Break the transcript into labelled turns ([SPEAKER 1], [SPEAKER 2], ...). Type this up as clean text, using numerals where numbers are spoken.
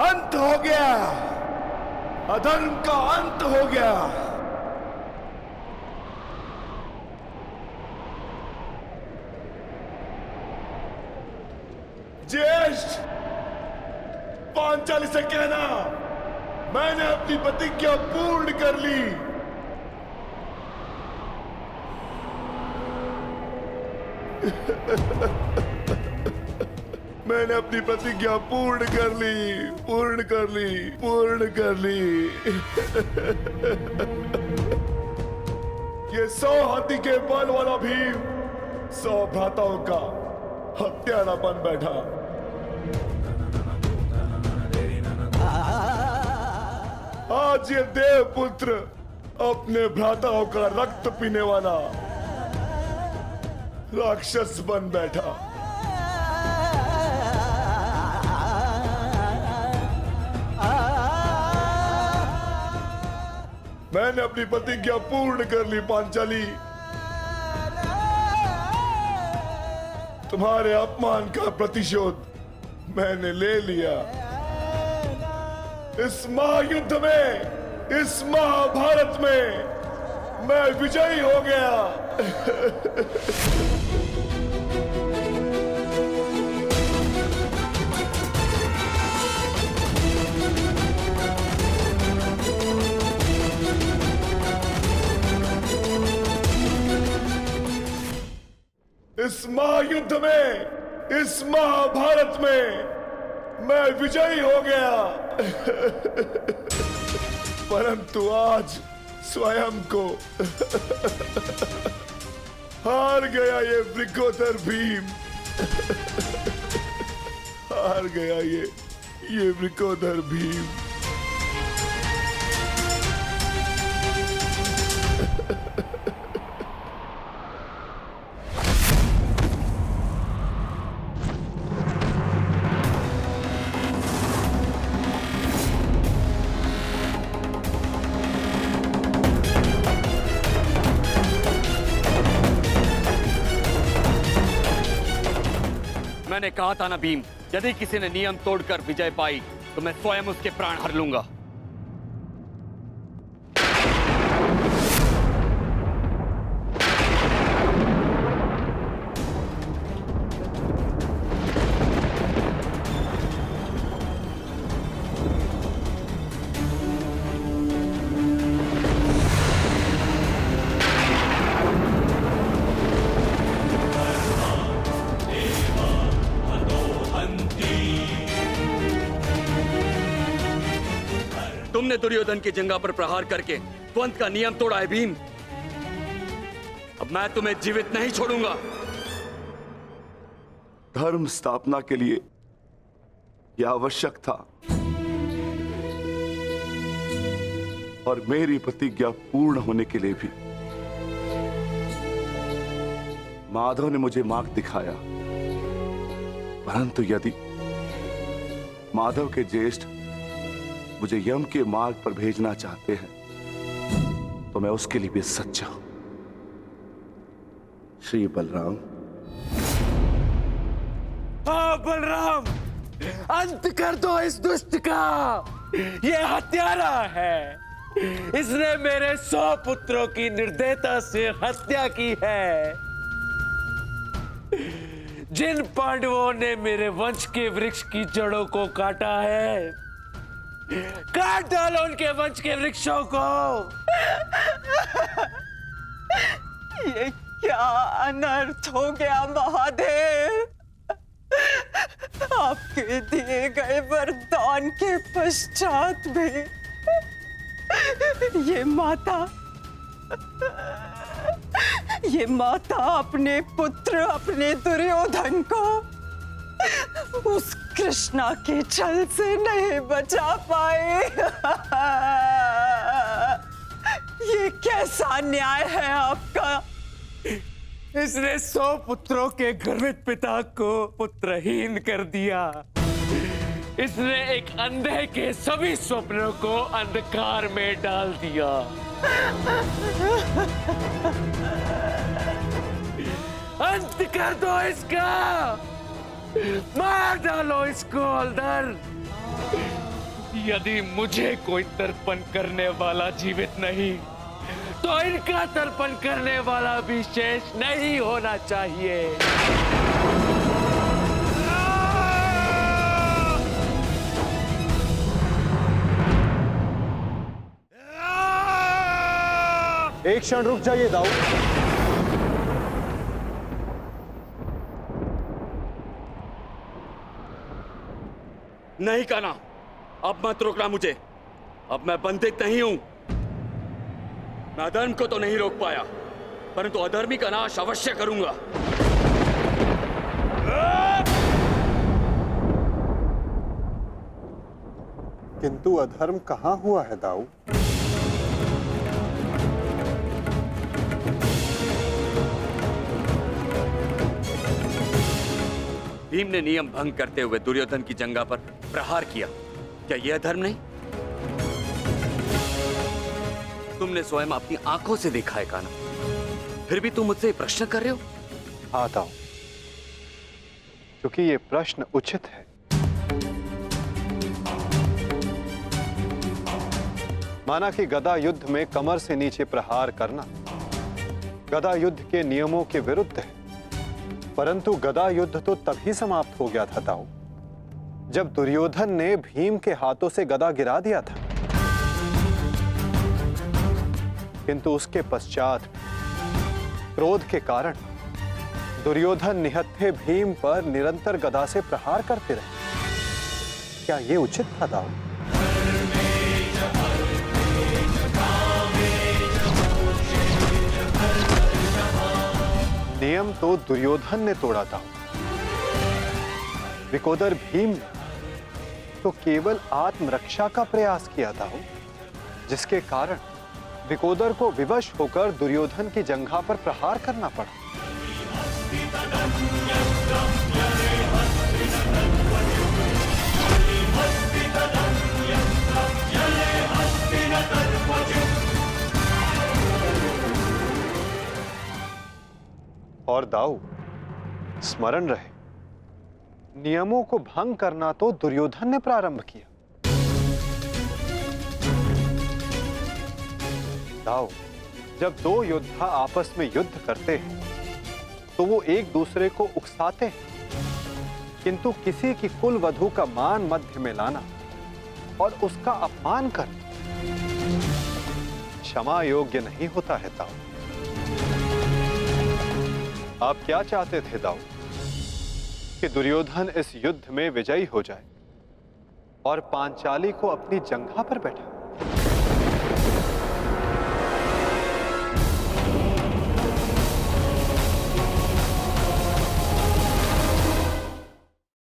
[SPEAKER 1] अंत हो गया, अधर्म का अंत हो गया। ज्येष्ठ, पांचाली से कहना मैंने अपनी प्रतिज्ञा पूर्ण कर ली। मैंने अपनी प्रतिज्ञा पूर्ण कर ली, पूर्ण कर ली, पूर्ण कर ली। ये 100 हाथी के बल वाला भीम 100 भ्राताओं का हत्यारा बन बैठा। आज ये देवपुत्र अपने भ्राताओं का रक्त पीने वाला राक्षस बन बैठा। मैंने अपनी प्रतिज्ञा पूर्ण कर ली पांचाली। तुम्हारे अपमान का प्रतिशोध मैंने ले लिया। इस महायुद्ध में, इस महाभारत में मैं विजयी हो गया। इस महायुद्ध में, इस महाभारत में मैं विजयी हो गया। परंतु आज स्वयं को हार गया ये वृकोदर भीम। हार गया ये वृकोदर भीम।
[SPEAKER 2] मैंने कहा था ना भीम, यदि किसी ने नियम तोड़कर विजय पाई तो मैं स्वयं उसके प्राण हर लूंगा। तुमने दुर्योधन की जंगा पर प्रहार करके द्वंद का नियम तोड़ा है भीम। अब मैं तुम्हें जीवित नहीं छोड़ूंगा।
[SPEAKER 1] धर्म स्थापना के लिए यह आवश्यक था और मेरी प्रतिज्ञा पूर्ण होने के लिए भी माधव ने मुझे मार्ग दिखाया। परंतु यदि माधव के ज्येष्ठ मुझे यम के मार्ग पर भेजना चाहते हैं तो मैं उसके लिए भी सच्चा हूं। श्री बलराम।
[SPEAKER 3] हाँ बलराम, अंत कर दो इस दुष्ट का। ये हत्यारा है। इसने मेरे 100 पुत्रों की निर्दयता से हत्या की है। जिन पांडवों ने मेरे वंश के वृक्ष की जड़ों को काटा है, काट डालो उनके वंश के वृक्षों को।
[SPEAKER 4] ये क्या अनर्थ हो गया महादेव। आपके दिए गए वरदान के पश्चात भी ये माता अपने पुत्र, अपने दुर्योधन को उस कृष्णा के छल से नहीं बचा पाए। ये कैसा न्याय है आपका।
[SPEAKER 3] इसने 100 पुत्रों के गर्वित पिता को पुत्रहीन कर दिया। इसने एक अंधे के सभी स्वप्नों को अंधकार में डाल दिया। अंत कर दो इसका, मार डालो इसको अंदर। यदि मुझे कोई तर्पण करने वाला जीवित नहीं, तो इनका तर्पण करने वाला भी शेष नहीं होना चाहिए।
[SPEAKER 5] एक क्षण रुक जाइए दाऊ।
[SPEAKER 2] नहीं कान्हा, अब मत रोकना मुझे। अब मैं बंधित नहीं हूं। मैं अधर्म को तो नहीं रोक पाया, परंतु अधर्मी का नाश अवश्य करूंगा।
[SPEAKER 5] किंतु अधर्म कहां हुआ है दाऊ?
[SPEAKER 2] भीम ने नियम भंग करते हुए दुर्योधन की जंघा पर प्रहार किया। क्या यह धर्म नहीं? तुमने स्वयं अपनी आंखों से देखा है कान्हा, फिर भी तुम मुझसे ये प्रश्न कर रहे हो?
[SPEAKER 5] हाँ दाऊ, क्योंकि ये प्रश्न उचित है। माना कि गदा युद्ध में कमर से नीचे प्रहार करना गदा युद्ध के नियमों के विरुद्ध है, परंतु गदा युद्ध तो तभी समाप्त हो गया था दाऊ, जब दुर्योधन ने भीम के हाथों से गदा गिरा दिया था। किंतु उसके पश्चात क्रोध के कारण दुर्योधन निहत्थे भीम पर निरंतर गदा से प्रहार करते रहे। क्या यह उचित था दाऊ? नियम तो दुर्योधन ने तोड़ा था, विकोदर भीम ने तो केवल आत्मरक्षा का प्रयास किया था, जिसके कारण विकोदर को विवश होकर दुर्योधन की जंघा पर प्रहार करना पड़ा। और दाऊ, स्मरण रहे, नियमों को भंग करना तो दुर्योधन ने प्रारंभ किया। दाऊ, जब दो योद्धा आपस में युद्ध करते हैं तो वो एक दूसरे को उकसाते हैं, किंतु किसी की कुल वधू का मान मध्य में लाना और उसका अपमान करना क्षमा योग्य नहीं होता है दाऊ। आप क्या चाहते थे दाऊ? कि दुर्योधन इस युद्ध में विजयी हो जाए और पांचाली को अपनी जंघा पर बैठा?